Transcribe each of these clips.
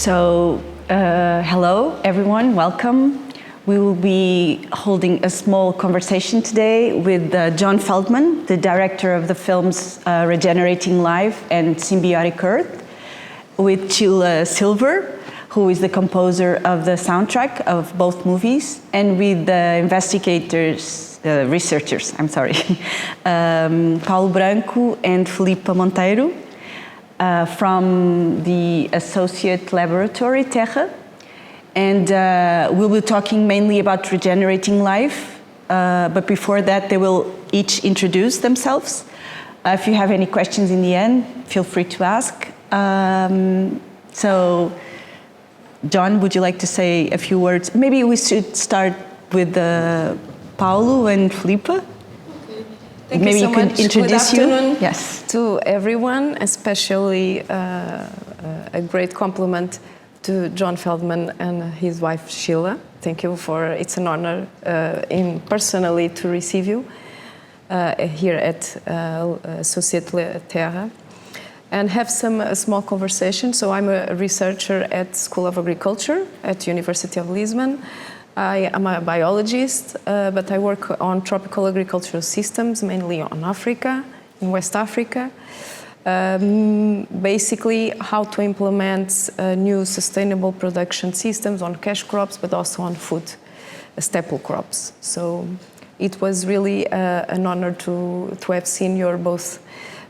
Hello everyone, welcome. We will be holding a small conversation today with John Feldman, the director of the films Regenerating Life and Symbiotic Earth, with Sheila Silver, who is the composer of the soundtrack of both movies, and with the researchers, Paulo Branco and Filipa Monteiro, from the Associate Laboratório TERRA. And we'll be talking mainly about regenerating life, but before that they will each introduce themselves. If you have any questions in the end, feel free to ask. So, John, would you like to say a few words? Maybe we should start with Paulo and Filipa. Thank Maybe you so you could much. introduce Good afternoon you. Yes. To everyone, especially a great compliment to John Feldman and his wife Sheila. Thank you it's an honor personally to receive you here at Laboratório TERRA and have a small conversation. So I'm a researcher at School of Agriculture at University of Lisbon. I am a biologist, but I work on tropical agricultural systems, mainly on Africa, in West Africa. Basically, how to implement new sustainable production systems on cash crops, but also on food, staple crops. So it was really an honor to have seen your both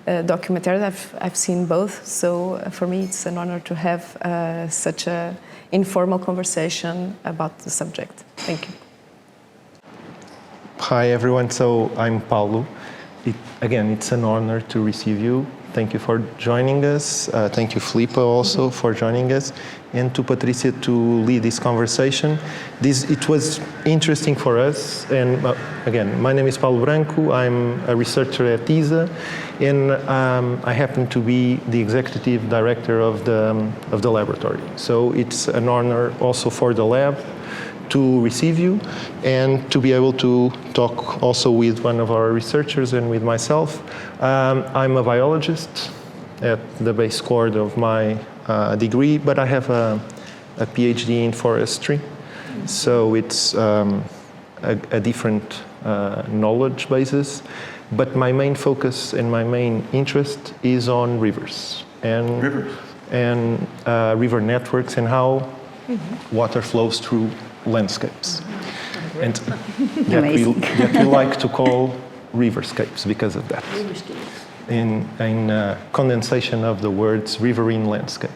documentaries. I've seen both, so for me it's an honor to have such a informal conversation about the subject. Thank you. Hi everyone, so I'm Paulo. Again, it's an honor to receive you. Thank you for joining us. Thank you, Filipa, also for joining us, and to Patrícia to lead this conversation. It was interesting for us. And again, my name is Paulo Branco. I'm a researcher at ISA, and I happen to be the executive director of the laboratory. So it's an honor also for the lab to receive you and to be able to talk also with one of our researchers and with myself. I'm a biologist at the base core of my degree, but I have a PhD in forestry. So it's a different knowledge basis. But my main focus and my main interest is on rivers and river networks and how water flows through landscapes, and that we like to call riverscapes because of that. In condensation of the words riverine landscape,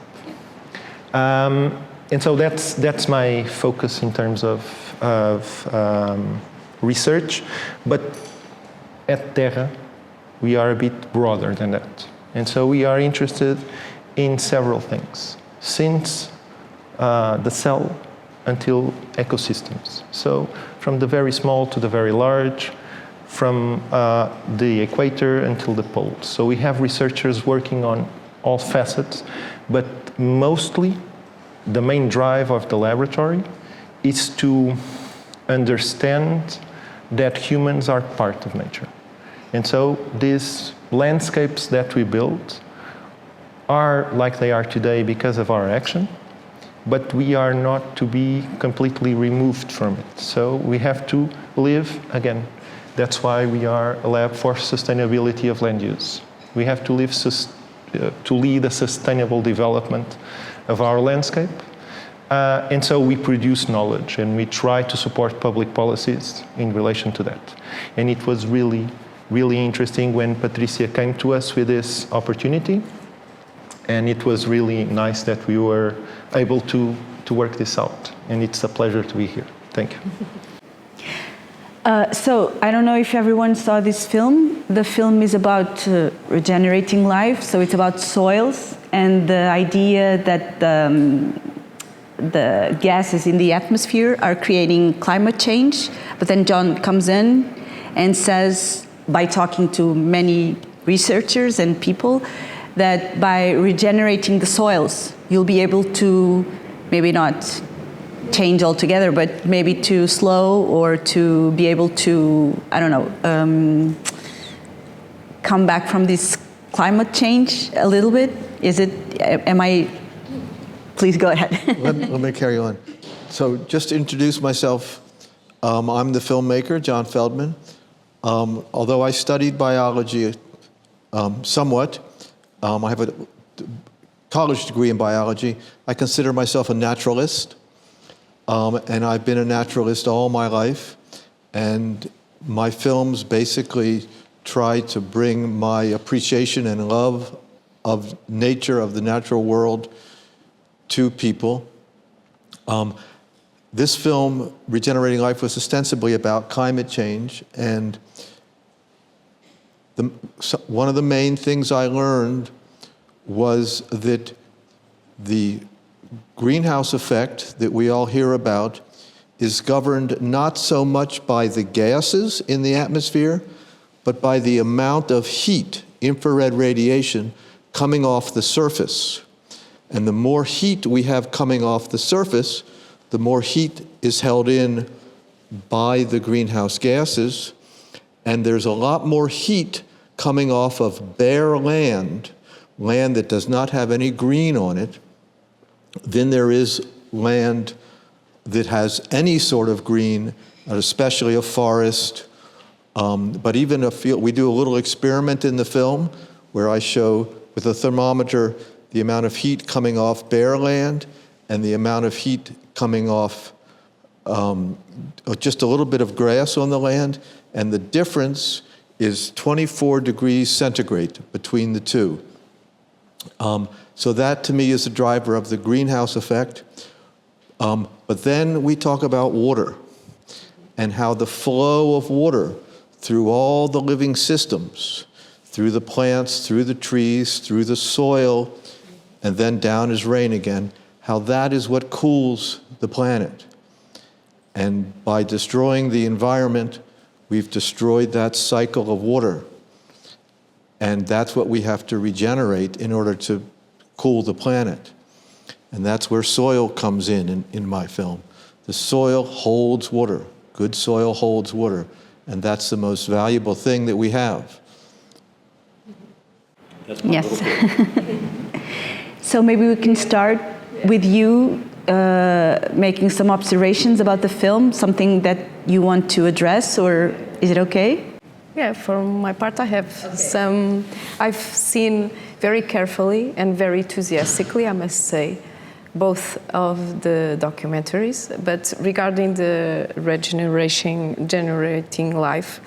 and so that's my focus in terms of research. But at Terra, we are a bit broader than that, and so we are interested in several things, since the cell until ecosystems. So from the very small to the very large, from the equator until the poles. So we have researchers working on all facets, but mostly the main drive of the laboratory is to understand that humans are part of nature. And so these landscapes that we build are like they are today because of our action, but we are not to be completely removed from it. So we have to live, again, that's why we are a lab for sustainability of land use. We have to live to lead a sustainable development of our landscape. And so we produce knowledge and we try to support public policies in relation to that. And it was really, really interesting when Patrícia came to us with this opportunity. And it was really nice that we were able to work this out. And it's a pleasure to be here. Thank you. So I don't know if everyone saw this film. The film is about regenerating life. So it's about soils and the idea that the gases in the atmosphere are creating climate change. But then John comes in and says, by talking to many researchers and people, that by regenerating the soils, you'll be able to maybe not change altogether, but maybe to slow or to be able to, I don't know, come back from this climate change a little bit. Is it, am I please go ahead. let me carry on. So just to introduce myself, I'm the filmmaker, John Feldman. Although I studied biology somewhat, I have a college degree in biology, I consider myself a naturalist. And I've been a naturalist all my life. And my films basically try to bring my appreciation and love of nature, of the natural world, to people. This film, Regenerating Life, was ostensibly about climate change, and one of the main things I learned was that the greenhouse effect that we all hear about is governed not so much by the gases in the atmosphere, but by the amount of heat, infrared radiation, coming off the surface. And the more heat we have coming off the surface, the more heat is held in by the greenhouse gases, and there's a lot more heat coming off of bare land that does not have any green on it, than there is land that has any sort of green, especially a forest, but even a field. We do a little experiment in the film where I show with a thermometer the amount of heat coming off bare land and the amount of heat coming off just a little bit of grass on the land, and the difference is 24 degrees centigrade between the two. So that, to me, is the driver of the greenhouse effect. But then we talk about water and how the flow of water through all the living systems, through the plants, through the trees, through the soil, and then down as rain again, how that is what cools the planet. And by destroying the environment, we've destroyed that cycle of water. And that's what we have to regenerate in order to cool the planet. And that's where soil comes in my film. The soil holds water. Good soil holds water. And that's the most valuable thing that we have. Yes. So maybe we can start with you making some observations about the film, something that you want to address, or is it okay? Yeah, for my part, I have some. I've seen very carefully and very enthusiastically, I must say, both of the documentaries. But regarding the generating life,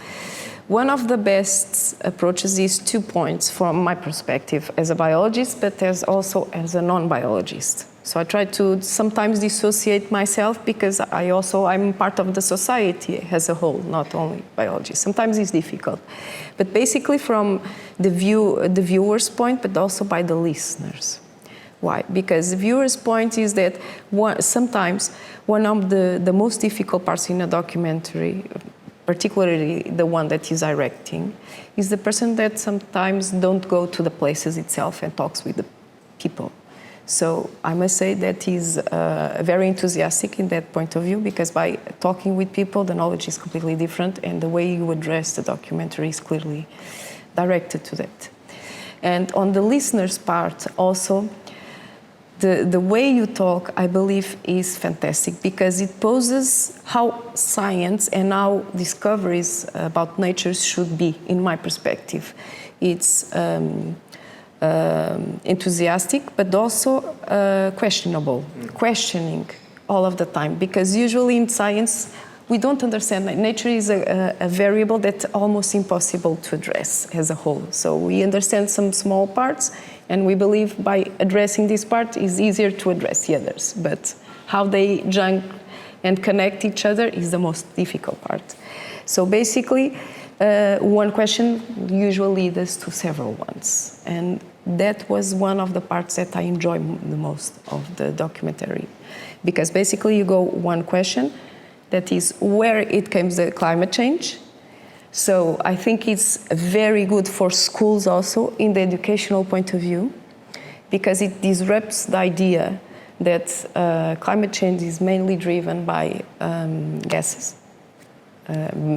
one of the best approaches is 2 points from my perspective as a biologist, but also as a non-biologist. So I try to sometimes dissociate myself because I'm part of the society as a whole, not only biology. Sometimes it's difficult. But basically from the viewer's point, but also by the listeners. Why? Because the viewer's point is that sometimes one of the most difficult parts in a documentary, particularly the one that is directing, is the person that sometimes don't go to the places itself and talks with the people. So I must say that he's very enthusiastic in that point of view, because by talking with people, the knowledge is completely different, and the way you address the documentary is clearly directed to that. And on the listener's part also, the way you talk, I believe, is fantastic, because it poses how science and how discoveries about nature should be, in my perspective. It's enthusiastic, but also questionable, questioning all of the time, because usually in science we don't understand that nature is a variable that's almost impossible to address as a whole. So we understand some small parts, and we believe by addressing this part is easier to address the others, but how they jump and connect each other is the most difficult part. So basically, one question usually leads to several ones, and that was one of the parts that I enjoy the most of the documentary, because basically you go one question, that is where it comes the climate change. So I think it's very good for schools also in the educational point of view, because it disrupts the idea that climate change is mainly driven by gases.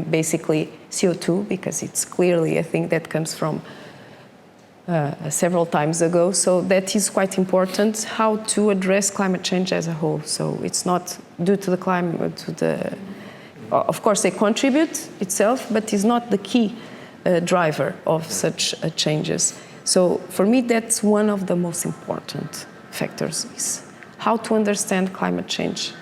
Basically CO2, because it's clearly a thing that comes from several times ago. So that is quite important, how to address climate change as a whole. So it's not due to the climate, of course they contribute itself, but it's not the key driver of such changes. So for me, that's one of the most important factors, is how to understand climate change.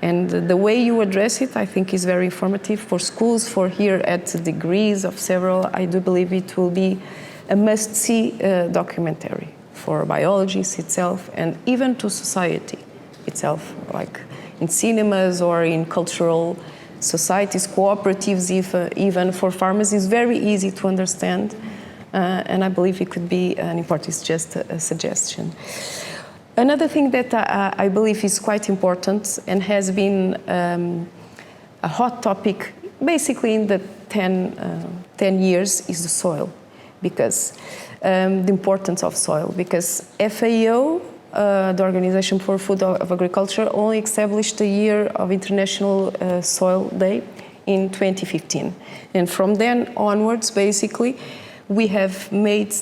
And the way you address it, I think, is very informative for schools, for here at degrees of several. I do believe it will be a must-see documentary for biologists itself, and even to society itself, like in cinemas or in cultural societies, cooperatives, even for farmers, is very easy to understand, and I believe it could be an important, it's just a suggestion. Another thing that I believe is quite important and has been a hot topic basically in the 10 years is the soil, because the importance of soil, because FAO, the Organization for Food of Agriculture, only established a year of International Soil Day in 2015. And from then onwards, basically, we have made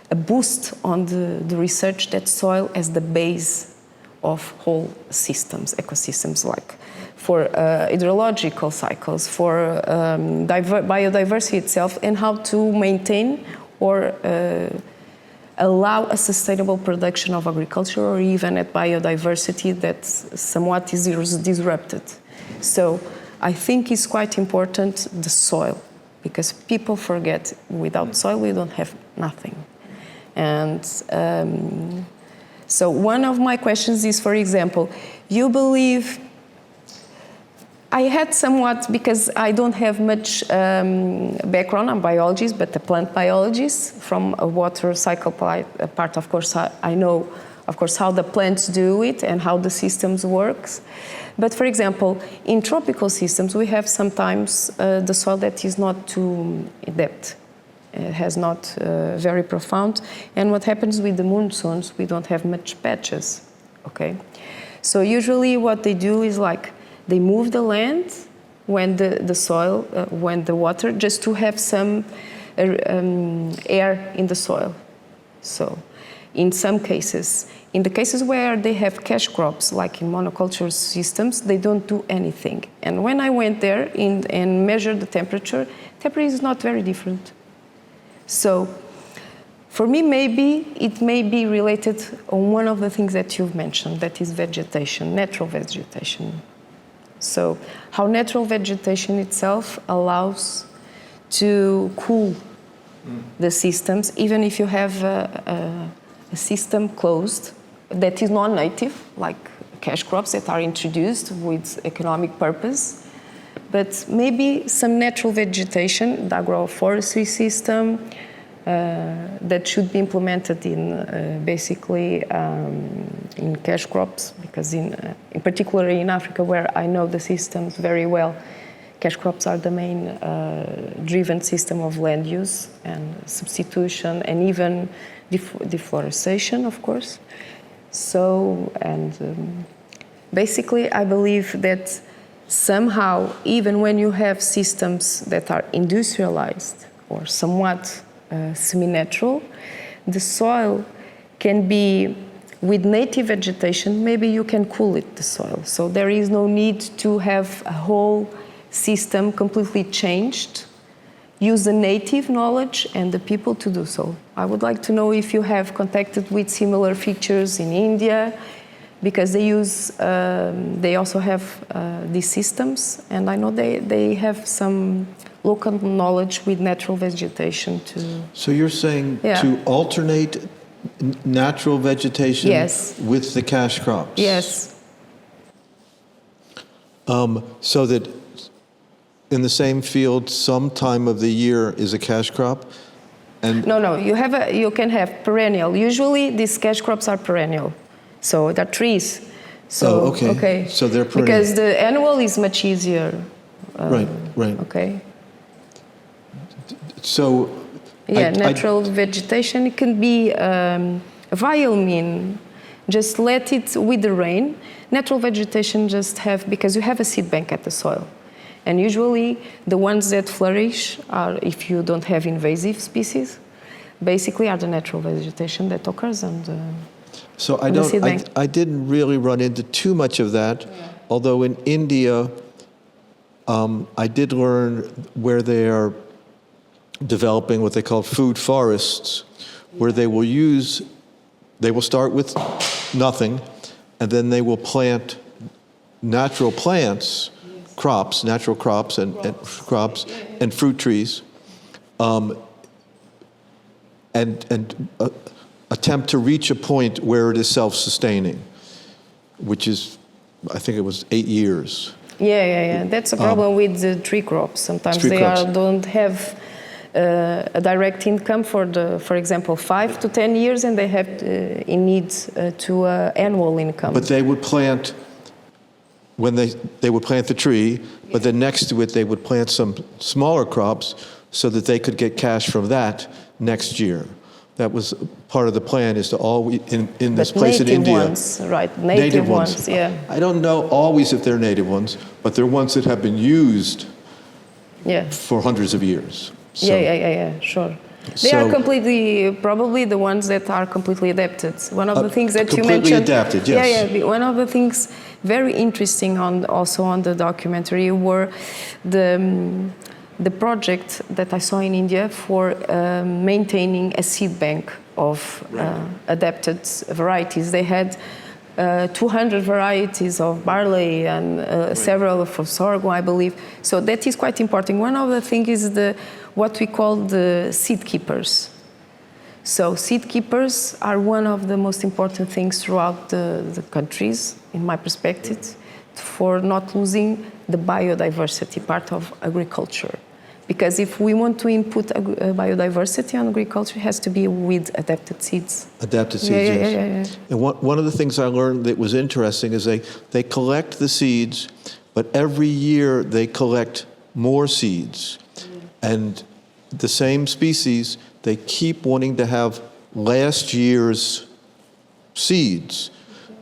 a boost on the research that soil as the base of whole systems, ecosystems, like for hydrological cycles, for biodiversity itself, and how to maintain or allow a sustainable production of agriculture, or even at biodiversity that somewhat is disrupted. So I think it's quite important, the soil, because people forget without soil we don't have nothing. And so one of my questions is, for example, you believe, I had somewhat, because I don't have much background on biologist, but a plant biologist from a water cycle part, of course, I know, of course, how the plants do it and how the systems works. But for example, in tropical systems, we have sometimes the soil that is not too in depth. It has not very profound. And what happens with the monsoons, we don't have much patches, okay? So usually what they do is like, they move the land when the soil, when the water, just to have some air in the soil. So in some cases, in the cases where they have cash crops, like in monoculture systems, they don't do anything. And when I went there and measured the temperature is not very different. So for me, maybe it may be related on one of the things that you've mentioned, that is vegetation, natural vegetation. So how natural vegetation itself allows to cool the systems, even if you have a system closed that is non-native, like cash crops that are introduced with economic purpose. But maybe some natural vegetation, the agroforestry system, that should be implemented in basically in cash crops, because in particular in Africa, where I know the systems very well, cash crops are the main driven system of land use and substitution, and even deforestation, of course. So, and basically I believe that somehow, even when you have systems that are industrialized or somewhat semi-natural, the soil can be, with native vegetation, maybe you can cool it, the soil. So there is no need to have a whole system completely changed. Use the native knowledge and the people to do so. I would like to know if you have contacted with similar features in India, because they use, they also have these systems, and I know they have some local knowledge with natural vegetation too. So you're saying to alternate natural vegetation with the cash crops? Yes. So that in the same field, some time of the year is a cash crop? And No, you can have perennial. Usually these cash crops are perennial. So they're trees. So, okay. So they're perennial. Because the annual is much easier. Right. Okay. So natural vegetation, it can be mean, just let it with the rain. Natural vegetation just have, because you have a seed bank at the soil. And usually the ones that flourish are if you don't have invasive species. basically are the natural vegetation that occurs on the So on the seed bank. I didn't really run into too much of that, although in India, I did learn where they are developing what they call food forests, where they will start with nothing, and then they will plant natural plants, natural crops and fruit trees, and attempt to reach a point where it is self-sustaining, which is, I think it was 8 years. Yeah. That's a problem with the tree crops. Sometimes they don't have a direct income for example, 5 to 10 years, and they have in need to annual income. But they would plant, when they would plant the tree, but then next to it they would plant some smaller crops so that they could get cash from that next year. That was part of the plan, is to always, in this place in India. Ones, right, native ones, yeah. I don't know always if they're native ones, but they're ones that have been used for hundreds of years. So, yeah, sure. They are probably the ones that are completely adapted. One of the things that you mentioned. Completely adapted, yes. Yeah. One of the things very interesting also on the documentary were the project that I saw in India for maintaining a seed bank of adapted varieties. They had 200 varieties of barley and several for sorghum, I believe. So that is quite important. One of the things is what we call the seed keepers. So seed keepers are one of the most important things throughout the countries, in my perspective, for not losing the biodiversity part of agriculture. Because if we want to input biodiversity on agriculture, it has to be with adapted seeds. Adapted seeds, yes. Yeah. And one of the things I learned that was interesting is they collect the seeds, but every year they collect more seeds. And the same species, they keep wanting to have last year's seeds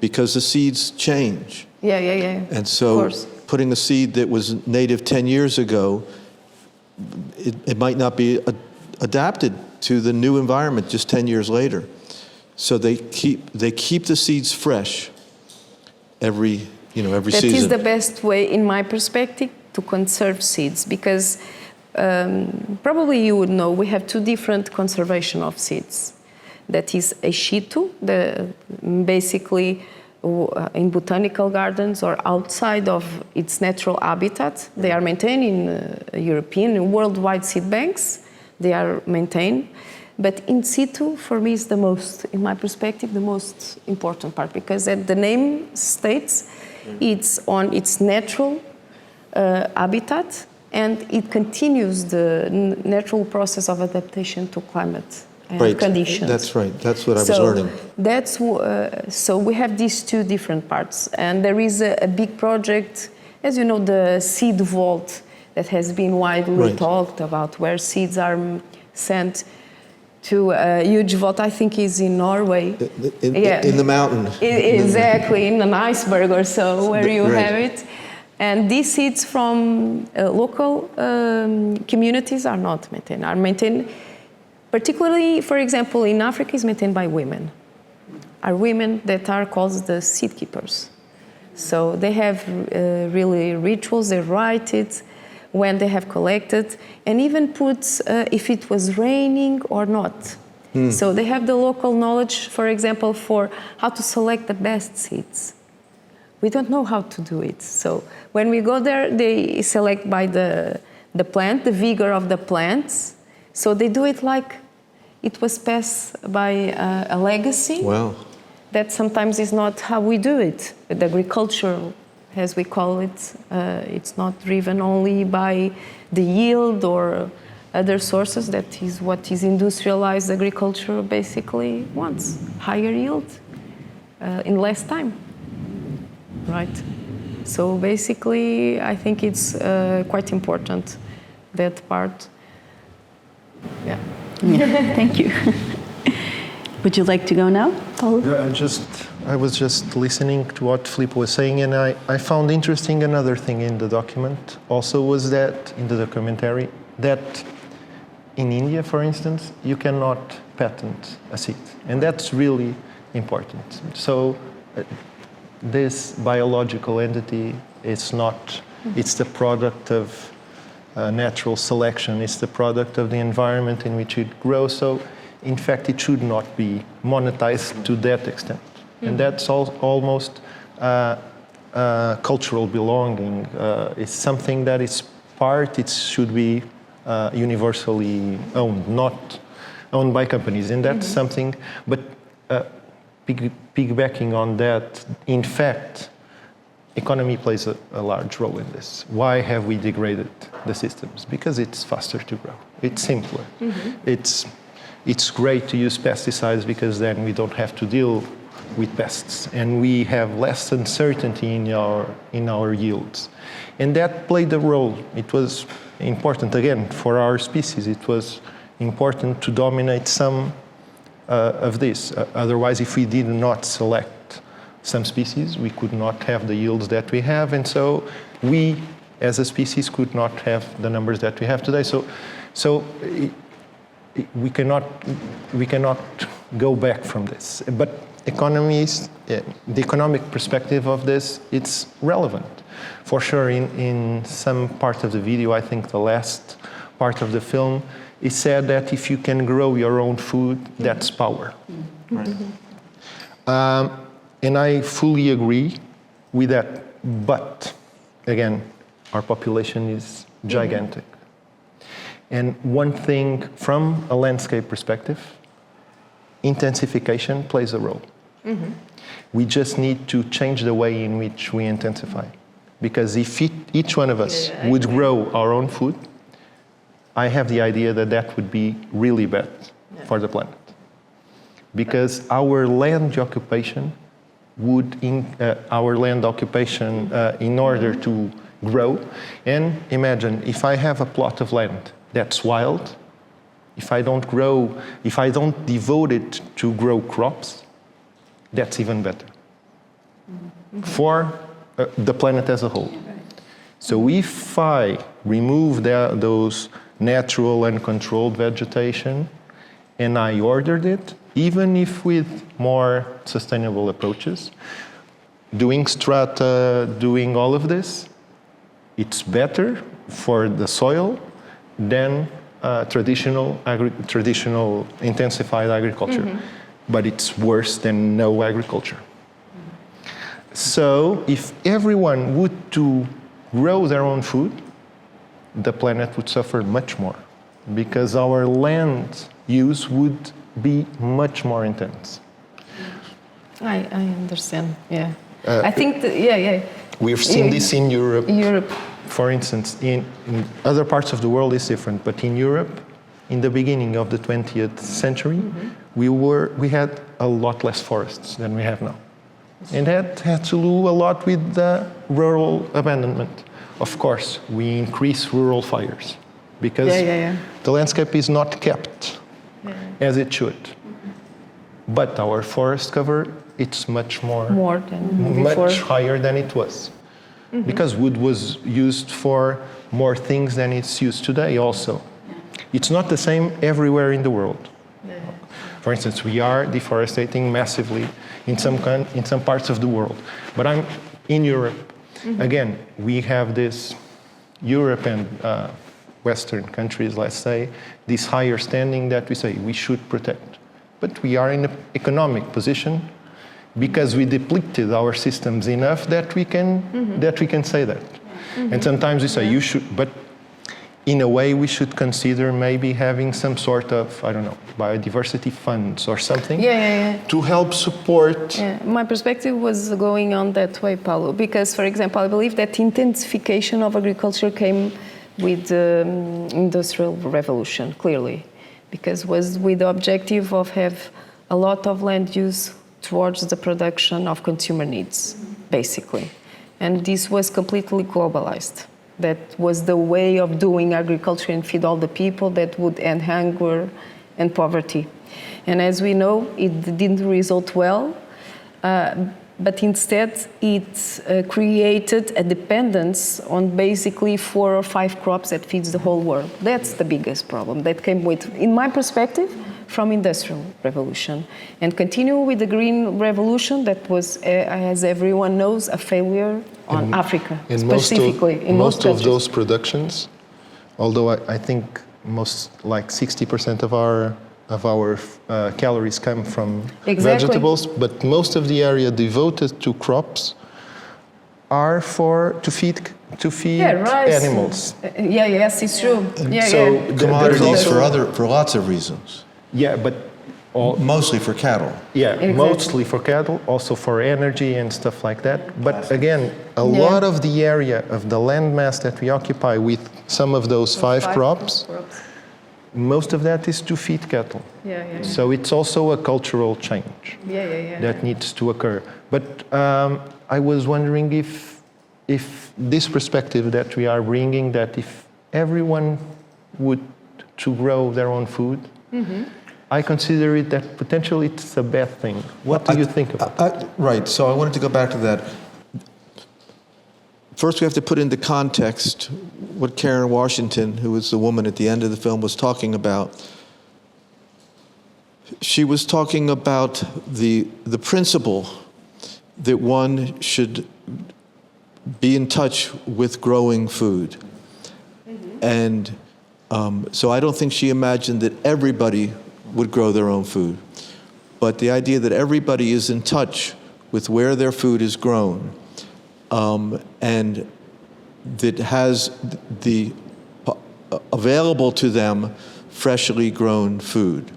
because the seeds change. Yeah. And so putting a seed that was native 10 years ago, it might not be adapted to the new environment just 10 years later. So they keep the seeds fresh every season. That is the best way, in my perspective, to conserve seeds, because probably you would know we have two different conservation of seeds. That is a situ, basically in botanical gardens or outside of its natural habitat. They are maintained in European and worldwide seed banks. They are maintained. But in situ, for me, is in my perspective, the most important part, because as the name states, it's on its natural habitat, and it continues the natural process of adaptation to climate and conditions. That's right. That's what I was learning. So we have these two different parts, and there is a big project, as you know, the seed vault that has been widely talked about, where seeds are sent to a huge vault. I think is in Norway. In the mountain. Exactly, in an iceberg or so, where you have it. And these seeds from local communities are not maintained. Are maintained, particularly, for example, in Africa, is maintained by women. Are women that are called the seed keepers. So they have really rituals. They write it when they have collected, and even put if it was raining or not. So they have the local knowledge, for example, for how to select the best seeds. We don't know how to do it. So when we go there, they select by the plant, the vigor of the plants. So they do it like it was passed by a legacy. Wow. That sometimes is not how we do it. With agricultural, as we call it, it's not driven only by the yield or other sources. That is what is industrialized agriculture basically wants: higher yield in less time. Right. So basically, I think it's quite important, that part. Yeah. Thank you. Would you like to go now, Paulo? Yeah, I was just listening to what Filipa was saying, and I found interesting another thing in the document also was that, in the documentary, that in India, for instance, you cannot patent a seed, and that's really important. So this biological entity is not, it's the product of natural selection, it's the product of the environment in which it grows, so in fact it should not be monetized to that extent. And that's almost cultural belonging. It's something that is part, it should be universally owned, not owned by companies, and that's something, but piggybacking on that, in fact, economy plays a large role in this. Why have we degraded the systems? Because it's faster to grow. It's simpler. It's great to use pesticides because then we don't have to deal with pests, and we have less uncertainty in our yields. And that played a role. It was important, again, for our species. It was important to dominate some of this. Otherwise, if we did not select some species, we could not have the yields that we have, and so we, as a species, could not have the numbers that we have today. So we cannot go back from this. But economies, the economic perspective of this, it's relevant. For sure, in some part of the video, I think the last part of the film, it said that if you can grow your own food, that's power. Right? And I fully agree with that. But again, our population is gigantic. And one thing from a landscape perspective, intensification plays a role. We just need to change the way in which we intensify. Because if each one of us would grow our own food, I have the idea that that would be really bad for the planet. Because our land occupation in order to grow, and imagine if I have a plot of land that's wild, if I don't devote it to grow crops, that's even better for the planet as a whole. So if I remove those natural and controlled vegetation and I ordered it, even if with more sustainable approaches, doing strata, doing all of this, it's better for the soil than traditional intensified agriculture. But it's worse than no agriculture. So if everyone would to grow their own food, the planet would suffer much more because our land use would be much more intense. I understand, yeah. I think, We've seen this in Europe. For instance, in other parts of the world it's different, but in Europe, in the beginning of the 20th century, we had a lot less forests than we have now. And that had to do a lot with the rural abandonment. Of course, we increase rural fires because the landscape is not kept as it should. But our forest cover, it's much higher than it was. Because wood was used for more things than it's used today also. It's not the same everywhere in the world. For instance, we are deforesting massively in some parts of the world. But I'm in Europe. Again, we have this Europe and Western countries, let's say, this higher standing that we say we should protect. But we are in an economic position because we depleted our systems enough that we can say that. And sometimes we say you should, but in a way we should consider maybe having some sort of, I don't know, biodiversity funds or something to help support. My perspective was going on that way, Paulo, because, for example, I believe that intensification of agriculture came with the Industrial Revolution, clearly, because it was with the objective of have a lot of land use towards the production of consumer needs, basically. And this was completely globalized. That was the way of doing agriculture and feed all the people that would end hunger and poverty. And as we know, it didn't result well but instead it created a dependence on basically 4 or 5 crops that feeds the whole world. That's the biggest problem that came with, in my perspective, from Industrial Revolution. And continue with the Green Revolution that was, as everyone knows, a failure on Africa, specifically. In most of those productions, although I think most, like 60% of our calories come from vegetables, but most of the area devoted to crops are to feed animals. Yes, it's true. Commodities for lots of reasons. Yeah, but mostly for cattle. Yeah, exactly. Mostly for cattle, also for energy and stuff like that. But again, a lot of the area of the landmass that we occupy with some of those five crops, most of that is to feed cattle. So it's also a cultural change that needs to occur. But I was wondering if this perspective that we are bringing, that if everyone would to grow their own food, I consider it that potentially it's a bad thing. What do you think about that? Right, so I wanted to go back to that. First, we have to put into context what Karen Washington, who was the woman at the end of the film, was talking about. She was talking about the principle that one should be in touch with growing food. And so I don't think she imagined that everybody would grow their own food. But the idea that everybody is in touch with where their food is grown, and that has the available to them freshly grown food.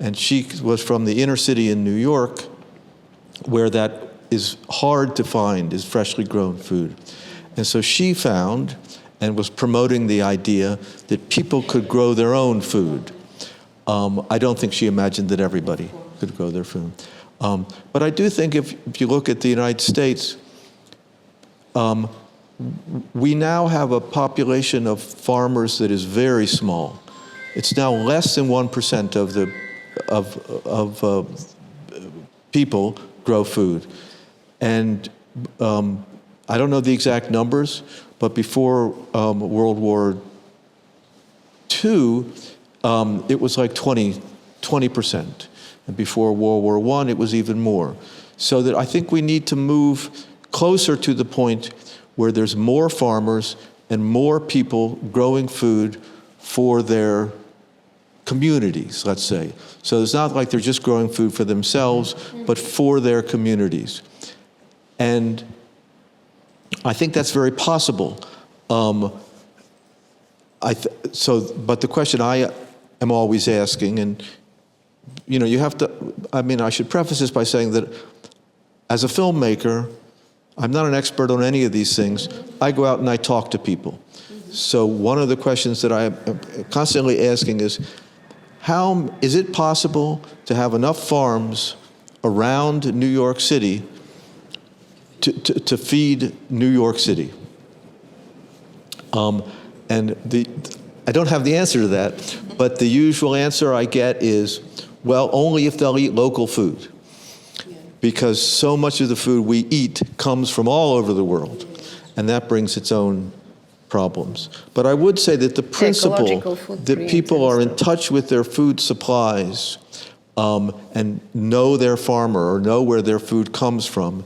And she was from the inner city in New York, where that is hard to find, is freshly grown food. And so she found and was promoting the idea that people could grow their own food. I don't think she imagined that everybody could grow their food. But I do think if you look at the United States, we now have a population of farmers that is very small. It's now less than 1% of people grow food. And I don't know the exact numbers, but before World War II, it was like 20%. And before World War I, it was even more. So that I think we need to move closer to the point where there's more farmers and more people growing food for their communities, let's say. So it's not like they're just growing food for themselves, but for their communities. And I think that's very possible. But the question I am always asking, and you have to, I should preface this by saying that as a filmmaker, I'm not an expert on any of these things. I go out and I talk to people. So one of the questions that I am constantly asking is, how is it possible to have enough farms around New York City to feed New York City? And I don't have the answer to that, but the usual answer I get is, well, only if they'll eat local food. Because so much of the food we eat comes from all over the world, and that brings its own problems. But I would say that the principle that people are in touch with their food supplies and know their farmer or know where their food comes from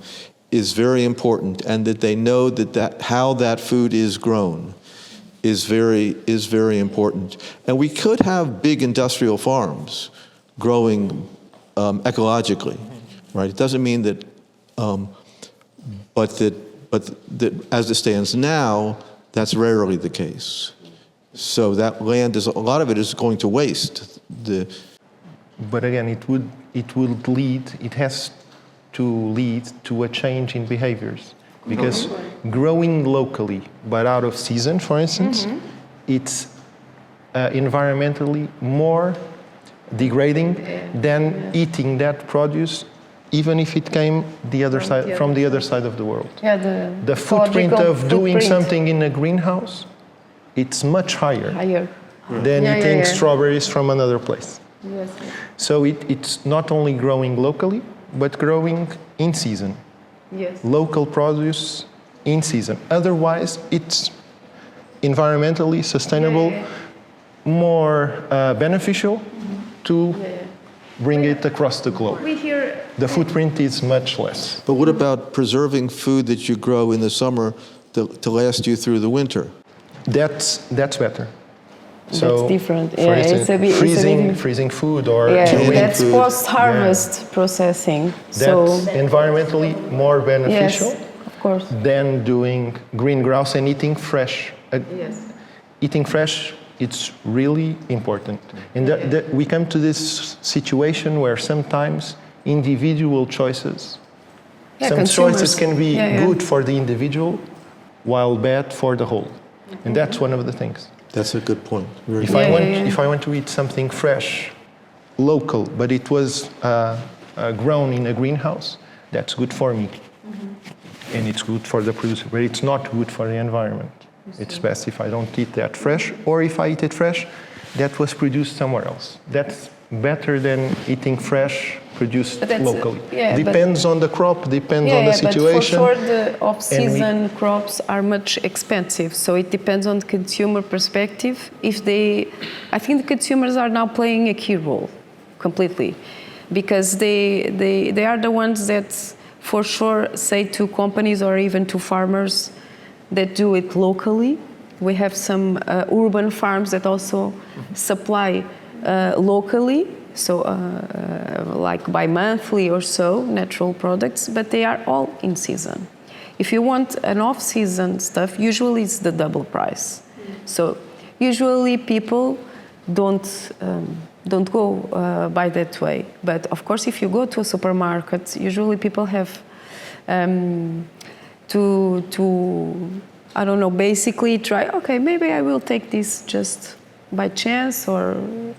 is very important, and that they know that how that food is grown is very important. And we could have big industrial farms growing ecologically. Right. It doesn't mean that, but that as it stands now, that's rarely the case. So that land a lot of it is going to waste. But again, it has to lead to a change in behaviors, because growing locally but out of season, for instance, it's environmentally more degrading than eating that produce, even if it came from the other side of the world. The footprint of doing something in a greenhouse, it's much higher than eating strawberries from another place. So it's not only growing locally, but growing in season. Yes. Local produce in season. Otherwise, it's environmentally sustainable, more beneficial to bring it across the globe. We hear The footprint is much less. But what about preserving food that you grow in the summer to last you through the winter? That's better. That's different. For Yeah, instance, it's a bit freezing food or yeah, chewing that's food. post-harvest processing. That's environmentally more beneficial Yes, of course. than doing greenhouse and eating fresh. Yes. Eating fresh, it's really important. And we come to this situation where sometimes individual choices, some consumers. choices can be Yeah. good for the individual while bad for the whole. And that's one of the things. That's a good point. Very If good. if I want to eat something fresh, local, but it was grown in a greenhouse, that's good for me. And it's good for the producer, but it's not good for the environment. It's best if I don't eat that fresh, or if I eat it fresh, that was produced somewhere else. That's better than eating fresh, produced locally. Depends on the crop, depends on the situation. But for sure the off-season crops are much expensive, so it depends on the consumer perspective. I think the consumers are now playing a key role, completely, because they are the ones that for sure say to companies or even to farmers that do it locally. We have some urban farms that also supply locally, so like bi-monthly or so, natural products, but they are all in season. If you want an off-season stuff, usually it's the double price. So usually people don't go by that way. But of course, if you go to a supermarket, usually people have to I don't know, basically try, okay, maybe I will take this just by chance or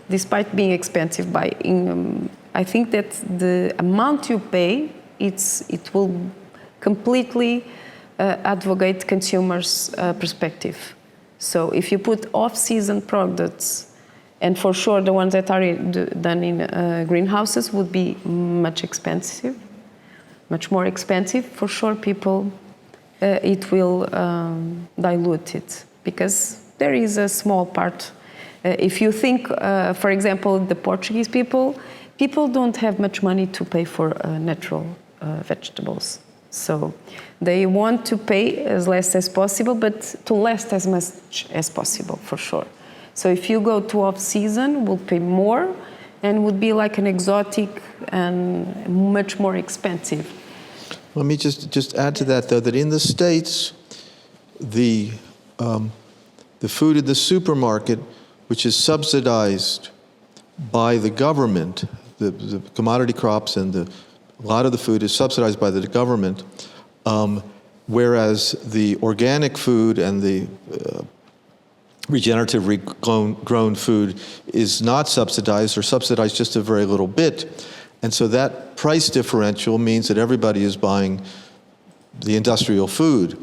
despite being expensive. I think that the amount you pay, it will completely advocate consumers' perspective. So if you put off-season products, and for sure the ones that are done in greenhouses would be much more expensive, for sure people, it will dilute it, because there is a small part. If you think, for example, the Portuguese people don't have much money to pay for natural vegetables. So they want to pay as less as possible, but to last as much as possible, for sure. So if you go to off-season, we'll pay more and would be like an exotic and much more expensive. Let me just add to that, though, that in the States, the food at the supermarket, which is subsidized by the government, the commodity crops and a lot of the food is subsidized by the government, whereas the organic food and the regeneratively grown food is not subsidized or subsidized just a very little bit. And so that price differential means that everybody is buying the industrial food.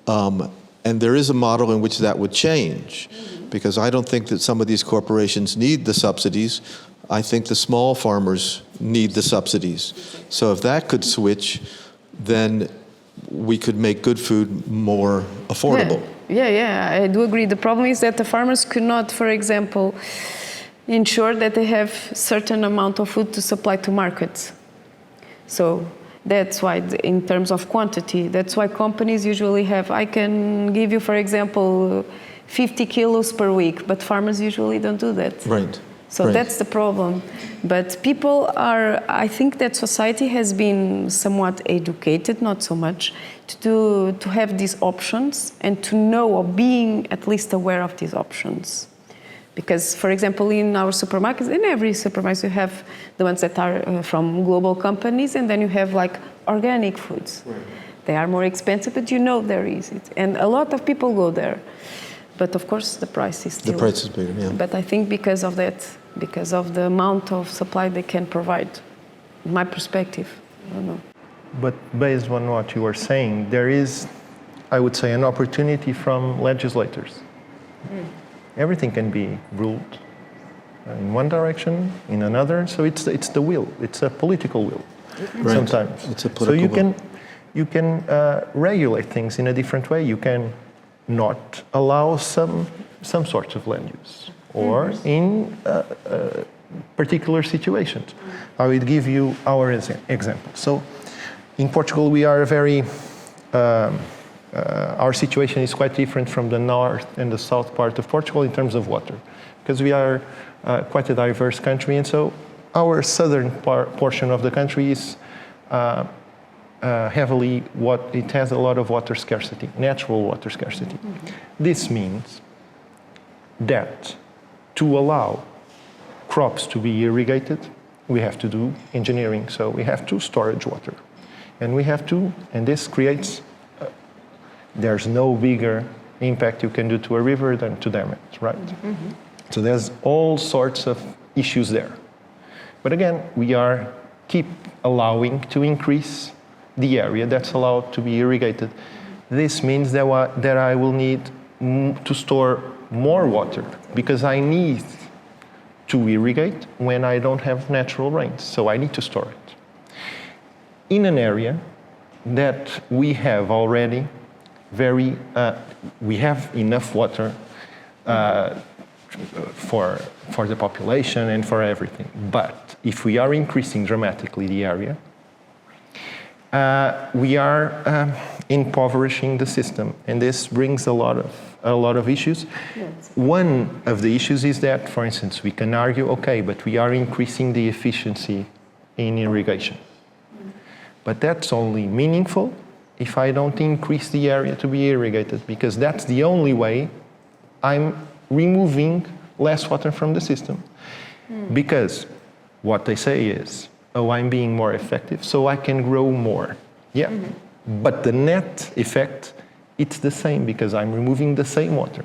And there is a model in which that would change, because I don't think that some of these corporations need the subsidies. I think the small farmers need the subsidies. So if that could switch, then we could make good food more affordable. Yeah, I do agree. The problem is that the farmers could not, for example, ensure that they have certain amount of food to supply to markets. So that's why, in terms of quantity, that's why companies usually have, I can give you, for example, 50 kilos per week, but farmers usually don't do that. Right. So right. That's the problem. But people are, I think that society has been somewhat educated, not so much, to have these options and to know, or being at least aware of these options. Because, for example, in our supermarkets, in every supermarket, you have the ones that are from global companies, and then you have like organic foods. Right. They are more expensive, but you know there is it. And a lot of people go there. But of course, the price is still... The price is bigger, yeah. But I think because of that, because of the amount of supply they can provide, in my perspective, I don't know. But based on what you were saying, there is, I would say, an opportunity from legislators. Everything can be ruled in one direction, in another. So it's the will. It's a political will. Right. Sometimes. It's a political will. you can regulate things in a different way. You can not allow some sorts of land use, or in particular situations. I will give you our example. So, in Portugal, we are our situation is quite different from the north and the south part of Portugal in terms of water, because we are quite a diverse country, and so our southern portion of the country is it has a lot of water scarcity, natural water scarcity. This means that to allow crops to be irrigated, we have to do engineering, so we have to storage water. And this creates, there's no bigger impact you can do to a river than to dam it, right? So there's all sorts of issues there. But again, we keep allowing to increase the area that's allowed to be irrigated. This means that I will need to store more water, because I need to irrigate when I don't have natural rains, so I need to store it. In an area that we have already we have enough water for the population and for everything. But if we are increasing dramatically the area, we are impoverishing the system, and this brings a lot of issues. Yes. One of the issues is that, for instance, we can argue, okay, but we are increasing the efficiency in irrigation. But that's only meaningful if I don't increase the area to be irrigated, because that's the only way I'm removing less water from the system. Because what they say is, oh, I'm being more effective, so I can grow more. Yeah, but the net effect, it's the same, because I'm removing the same water.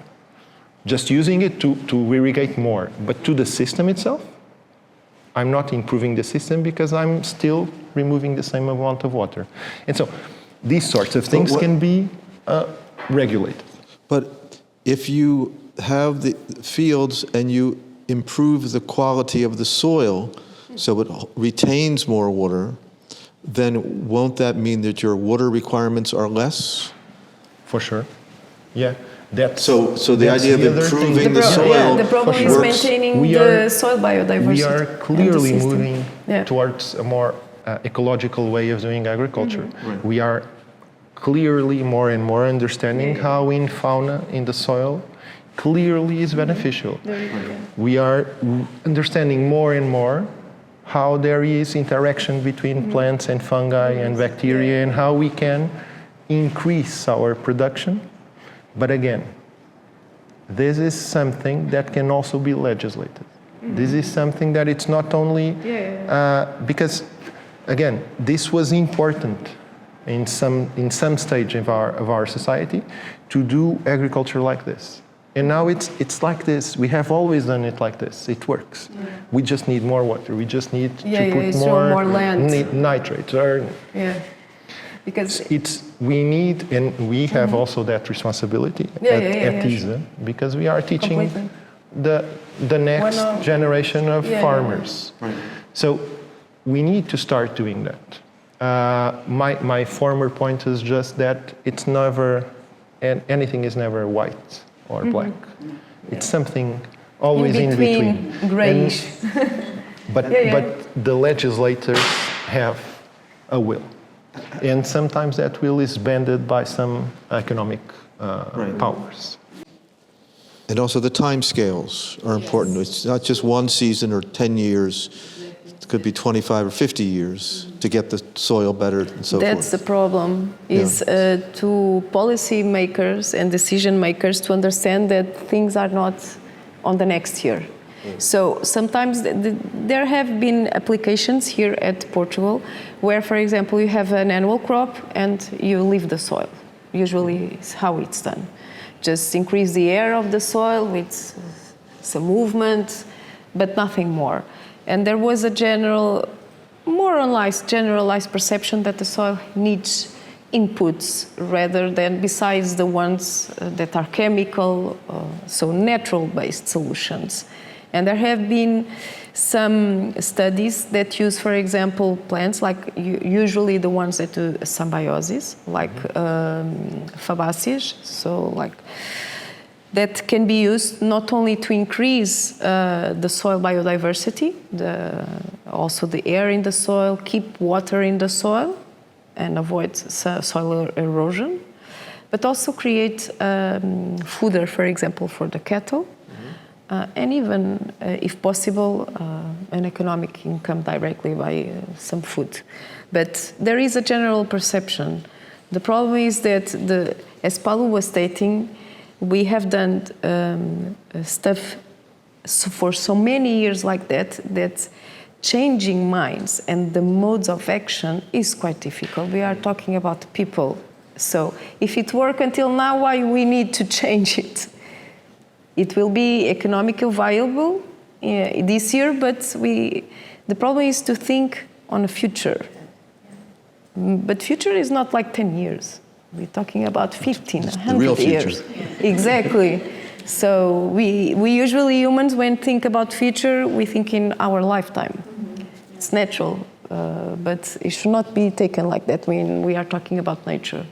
Just using it to irrigate more. But to the system itself, I'm not improving the system, because I'm still removing the same amount of water. And so these sorts of things can be regulated. But if you have the fields and you improve the quality of the soil so it retains more water, then won't that mean that your water requirements are less? For sure. Yeah. So the idea of improving the soil. The problem is maintaining the soil biodiversity. We are clearly moving towards a more ecological way of doing agriculture. Right. We are clearly more and more understanding how in fauna in the soil clearly is beneficial. We are understanding more and more how there is interaction between plants and fungi and bacteria, and how we can increase our production. But again, this is something that can also be legislated. This is something that it's not only because, again, this was important in some stage of our society to do agriculture like this. And now it's like this. We have always done it like this. It works. We just need more water. We just need to put more land. Nitrates. Because we need, and we have also that responsibility at ISA, because we are teaching the next generation of farmers. Right. So we need to start doing that. My former point is just that it's never, and anything is never white or black. It's something always in between. Grayish. But the legislators have a will. And sometimes that will is bended by some economic powers. And also the time scales are important. It's not just one season or 10 years. It could be 25 or 50 years to get the soil better and so forth. That's the problem, is to policy makers and decision makers to understand that things are not on the next year. So sometimes there have been applications here at Portugal where, for example, you have an annual crop and you leave the soil. Usually it's how it's done. Just increase the air of the soil with some movement, but nothing more. And there was a generalized perception that the soil needs inputs rather than besides the ones that are chemical, so natural-based solutions. And there have been some studies that use, for example, plants, like usually the ones that do symbiosis, like fabaceae, so like that can be used not only to increase the soil biodiversity, also the air in the soil, keep water in the soil and avoid soil erosion, but also create fodder, for example, for the cattle, and even, if possible, an economic income directly by some food. But there is a general perception. The problem is that, as Paulo was stating, we have done stuff for so many years like that changing minds and the modes of action is quite difficult. We are talking about people. So if it worked until now, why we need to change it? It will be economically viable this year, but the problem is to think on the future. But future is not like 10 years. We're talking about 15, 100 years. Exactly. So we usually humans, when think about future, we think in our lifetime. It's natural, but it should not be taken like that when we are talking about nature.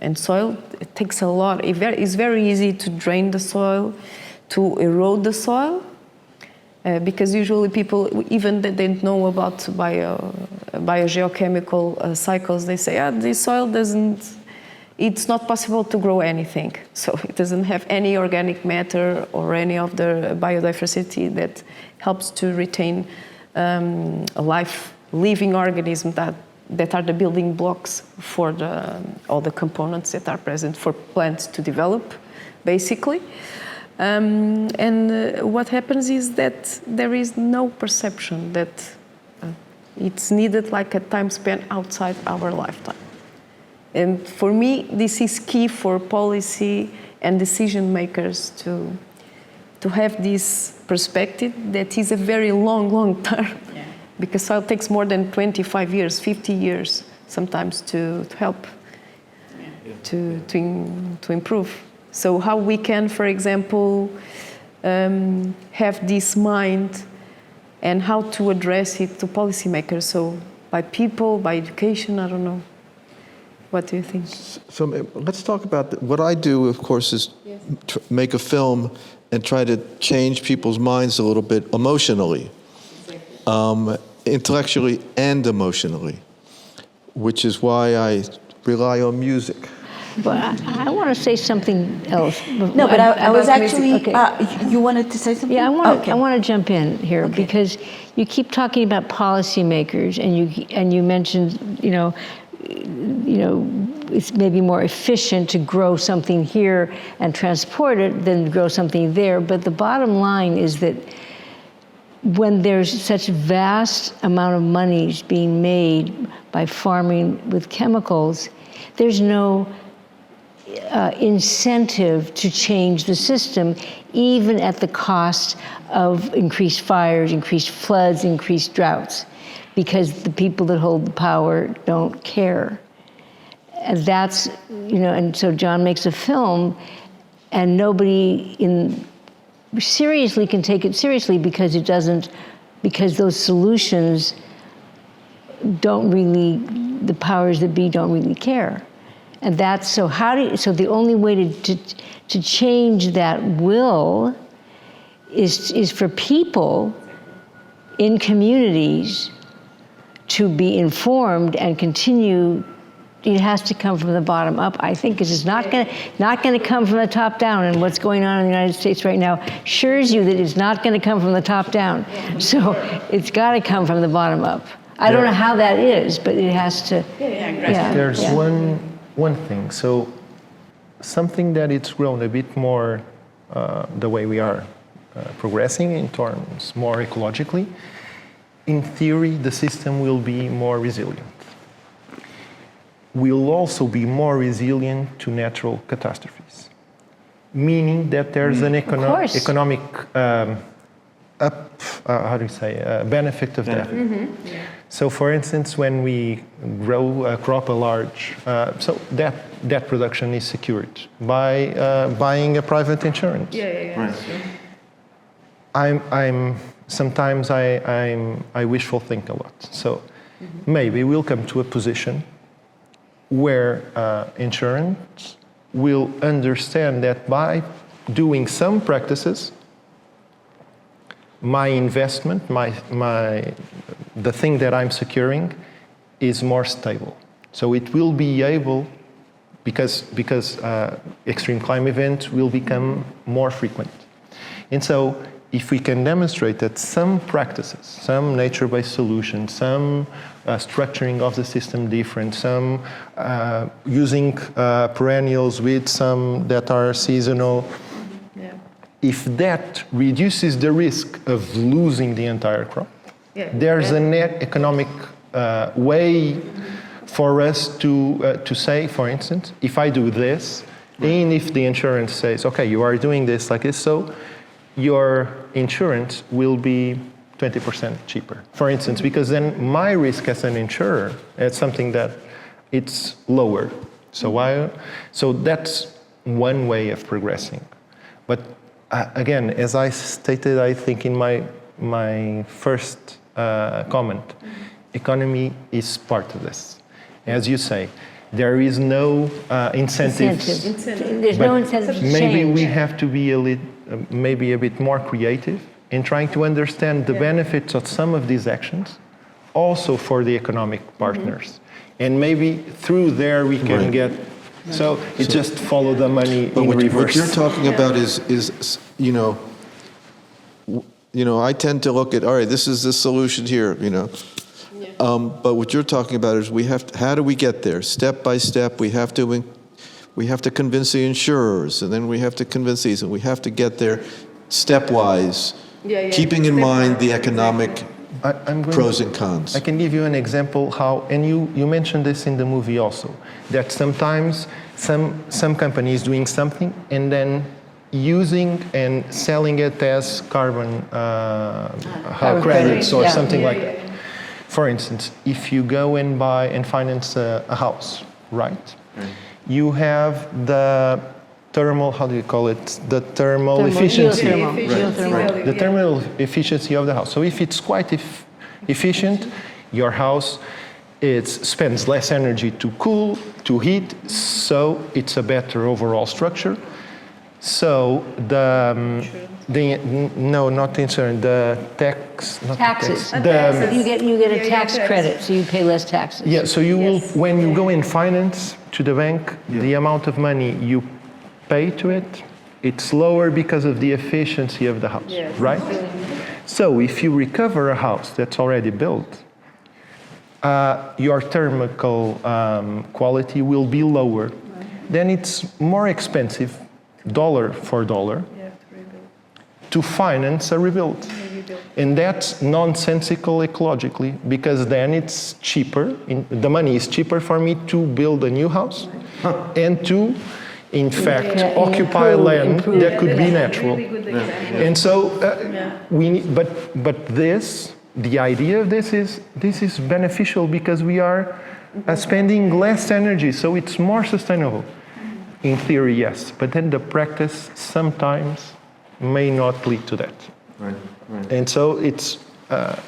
And soil, it takes a lot. It's very easy to drain the soil, to erode the soil, because usually people, even that don't know about biogeochemical cycles, they say, this soil it's not possible to grow anything. So it doesn't have any organic matter or any of the biodiversity that helps to retain a living organism that are the building blocks for all the components that are present for plants to develop, basically. And what happens is that there is no perception that it's needed like a time spent outside our lifetime. And for me, this is key for policy and decision makers to have this perspective that is a very long term. Yeah. Because soil takes more than 25 years, 50 years sometimes to help, to improve. So how we can, for example, have this mind and how to address it to policymakers. So by people, by education, I don't know. What do you think? So let's talk about what I do, of course, is make a film and try to change people's minds a little bit emotionally, intellectually and emotionally, which is why I rely on music. But I want to say something else. No, but I was actually, okay. You wanted to say something? Yeah, I want to jump in here because you keep talking about policymakers and you mentioned, it's maybe more efficient to grow something here and transport it than grow something there. But the bottom line is that when there's such vast amount of monies being made by farming with chemicals, there's no incentive to change the system, even at the cost of increased fires, increased floods, increased droughts, because the people that hold the power don't care. And that's, and so John makes a film and nobody seriously can take it seriously because because those solutions the powers that be don't really care. And that's, so the only way to change that will is for people in communities to be informed and continue. It has to come from the bottom up. I think this is not going to come from the top down. And what's going on in the United States right now assures you that it's not going to come from the top down. So it's got to come from the bottom up. I don't know how that is, but it has to. There's one thing. So something that it's grown a bit more the way we are progressing in terms more ecologically. In theory, the system will be more resilient. Will also be more resilient to natural catastrophes, meaning that there's an economic benefit of that. Mm-hmm. Yeah. So, for instance, when we grow a crop large, so that production is secured by buying a private insurance. Yeah. Right. sometimes I wishful think a lot. So maybe we'll come to a position where insurance will understand that by doing some practices, my investment, the thing that I'm securing, is more stable. So it will be able, because extreme climate events will become more frequent. And so if we can demonstrate that some practices, some nature-based solutions, some structuring of the system different, some using perennials with some that are seasonal, if that reduces the risk of losing the entire crop, there's an economic way for us to say, for instance, if I do this, and if the insurance says, okay, you are doing this like this, so your insurance will be 20% cheaper, for instance, because then my risk as an insurer is something that it's lower. So that's one way of progressing. But again, as I stated, I think in my first comment, economy is part of this. As you say, there is no incentives. There's no incentive to maybe change. we have to be maybe a bit more creative in trying to understand the benefits of some of these actions, also for the economic partners. And maybe through there we can get. So it just follow the money in reverse. What you're talking about is I tend to look at, all right, this is the solution here, but what you're talking about is how do we get there? Step by step, we have to convince the insurers, and then we have to convince these, and we have to get there stepwise, keeping in mind the economic pros and cons. I can give you an example how, and you mentioned this in the movie also, that sometimes some company is doing something and then using and selling it as carbon credits or something like that. For instance, if you go and buy and finance a house, right? You have the thermal, how do you call it? The thermal efficiency. Geothermal. The thermal efficiency of the house. So if it's quite efficient, your house spends less energy to cool, to heat, so it's a better overall structure. So not insurance, the tax. Taxes. Not the tax, You get a tax credit, so you pay less taxes. yeah, so you will, when you go in finance to the bank, the amount of money you pay to it, it's lower because of the efficiency of the house, right? So if you recover a house that's already built, your thermal quality will be lower. Then it's more expensive, dollar for dollar, to finance a rebuild. And that's nonsensical ecologically, because then it's cheaper, the money is cheaper for me to build a new house and to, in fact, occupy land that could be natural. And so we need, but this, the idea of this is beneficial because we are spending less energy, so it's more sustainable. In theory, yes, but then the practice sometimes may not lead to that. Right. And so it's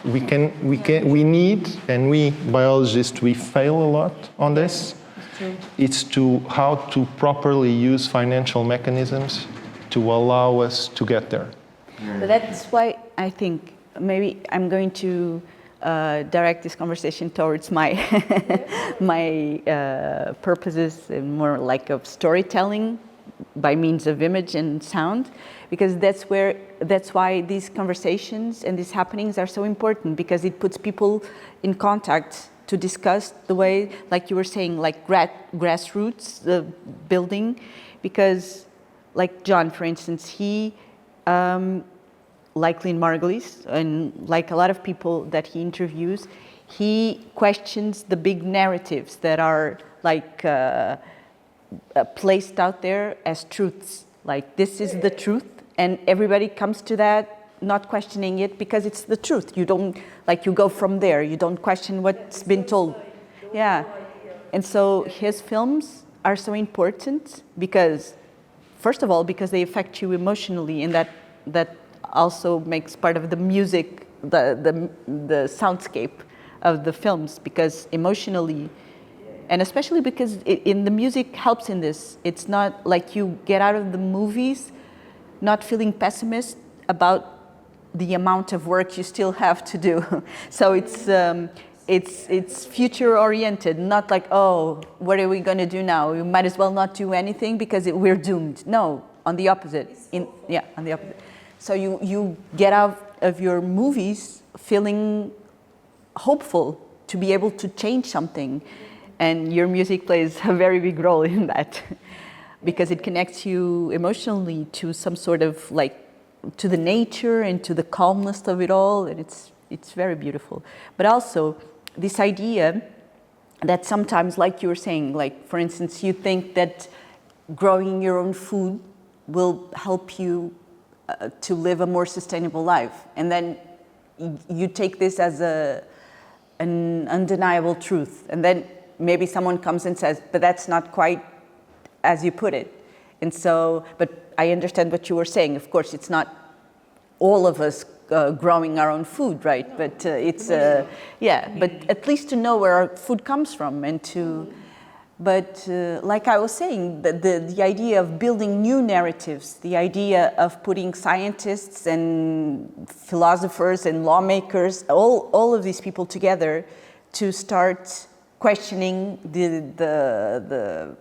we need, and we biologists, we fail a lot on this. It's how to properly use financial mechanisms to allow us to get there. But that's why I think maybe I'm going to direct this conversation towards my my purposes, and more like of storytelling by means of image and sound, because that's why these conversations and these happenings are so important, because it puts people in contact to discuss the way, like you were saying, like grassroots the building, because like John, for instance, he like Lynn Margulies, and like a lot of people that he interviews, he questions the big narratives that are like placed out there as truths. Like, this is the truth, and everybody comes to that, not questioning it, because it's the truth. You don't, like, you go from there. You don't question what's been told. Yeah. And so his films are so important because, first of all, because they affect you emotionally in that also makes part of the music, the soundscape of the films, because emotionally, and especially because in the music helps in this. It's not like you get out of the movies not feeling pessimist about the amount of work you still have to do. So it's future oriented, not like, oh, what are we going to do now? We might as well not do anything because we're doomed. No, on the opposite. On the opposite. So you get out of your movies feeling hopeful to be able to change something, and your music plays a very big role in that because it connects you emotionally to some sort of like to the nature and to the calmness of it all, and it's very beautiful. But also this idea that sometimes, like you were saying, like for instance, you think that growing your own food will help you to live a more sustainable life, and then you take this as an undeniable truth, and then maybe someone comes and says, but that's not quite as you put it. And so, but I understand what you were saying. Of course, it's not all of us growing our own food, right? But but at least to know where our food comes from, and to, but like I was saying, the idea of building new narratives, the idea of putting scientists and philosophers and lawmakers, all of these people together to start questioning the